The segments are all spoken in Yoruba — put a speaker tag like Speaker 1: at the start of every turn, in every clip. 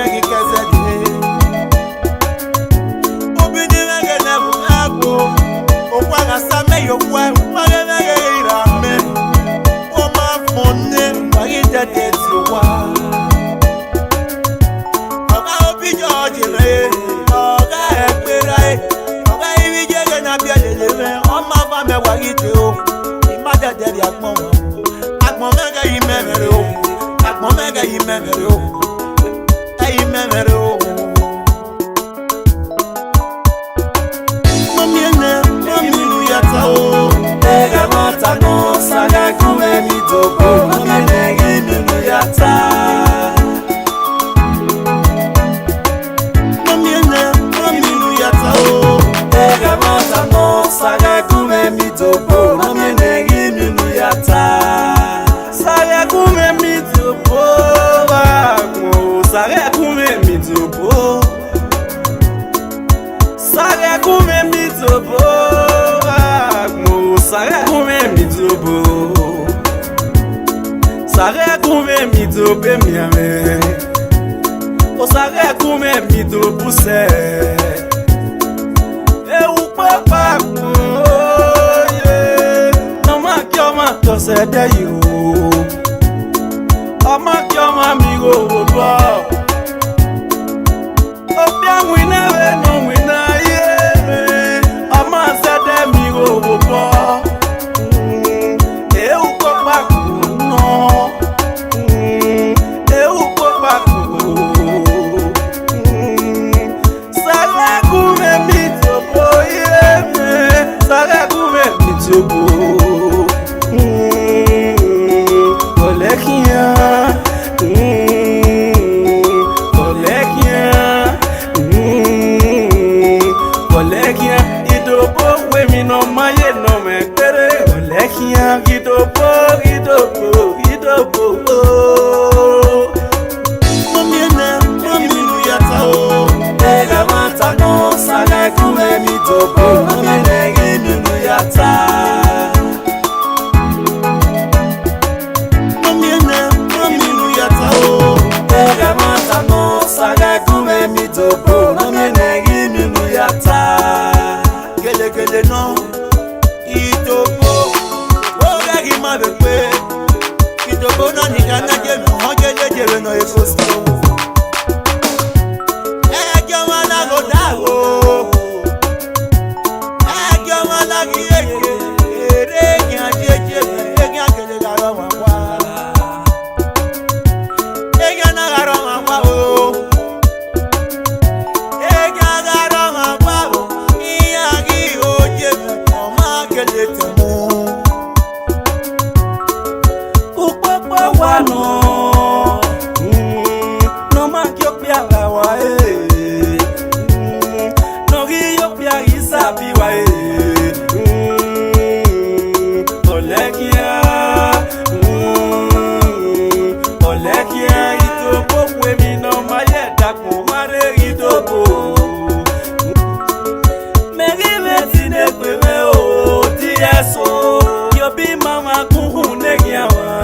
Speaker 1: Magagi Kazadi. Obini Magana Buago, Owaga Same, your wife, Magagi Rame. Oma Fonne, Magita Tetsuwa. Oga Obi George, Oga Ekperai, Oga Ivijaga Nabiale, Oma Fame Wagito, Imada Dedi Akmon. Akmomega Imemero, Akmomega Imemero, Imemero. Mamiene, Mamilu Yatao, Ega Matano, Saga Kume Mitoko, Mamiene Imilu Yata. Mamiene, Mamilu Yatao, Ega Matano, Saga Kume Mitoko, Mamiene Imilu Yata. Saga Kume Mitoko, Saga Kume Mitoko, Saga Kume Mitoko, Saga Kume Mitoko, Saga Kume Mitoko, Miame, O Saga Kume Mitoko, Se, E Upapa, No Makioma, Tose, There you. Ọmọ kí ọmọ mi go bọ̀. Obi àwọn iná rẹ̀ nà wíná ayé rẹ̀. Ọmọ ṣẹ́dẹ̀ mi go bọ̀. Èwù kó pàkó nà. Èwù kó pàkó. Sàrẹ́kù mẹ́mí tó bọ̀ yé mi. Sàrẹ́kù mẹ́mí tó bọ̀. Kolekia, Kolekia, Idobo, women no my no me pere. Kolekia, Idobo, Idobo. Mamiene, Mamilu Yatao, Ega Matano, Saga Kume Mitobo, Mamiene Imilu Yata. Saga Kume Mitoko, Mamiene Imilu Yata. Gele gele no, Itobo, Oga Gima Bekwe, Itobo no Nikana Jemi, Hogele Jere no Ekosto. Ege wana go dago, Ege wana gieke, Ege ajeje, Ege agele garo mwa. Ege na garo mwa o. No makio piara wa no rio piara isabi wa Olekia itopo kwemi no maye dako mare itopo Merive tine kweme o tieso Yobi mama kuhu negiawa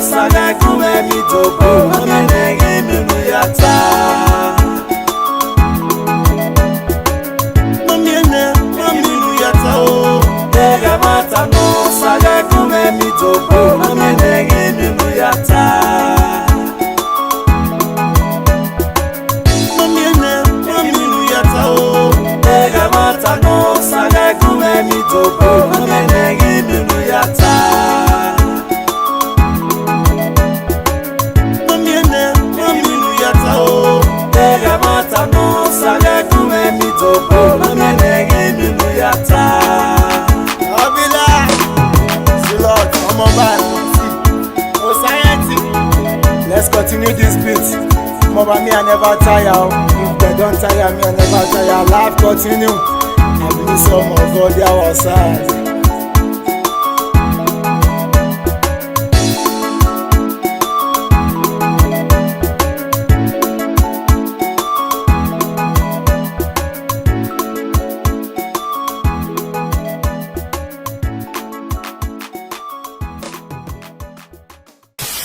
Speaker 1: Saga Kume Mitoko, Mamiene Imilu Yata. Mamiene, Imilu Yata o. Ega Matano, Saga Kume Mitoko, Mamiene Imilu Yata. Mamiene, Imilu Yata o. Ega Matano, Saga Kume Mitoko, Mamiene Imilu Yata. Saga Kume Mitoko, Mamiene Imilu Yata. Obila, Silot, Omobile, Society. Let's continue this beat. Moba me, I never tire. If they don't tire me, I never tire. Life continue. I believe some of God, they are outside.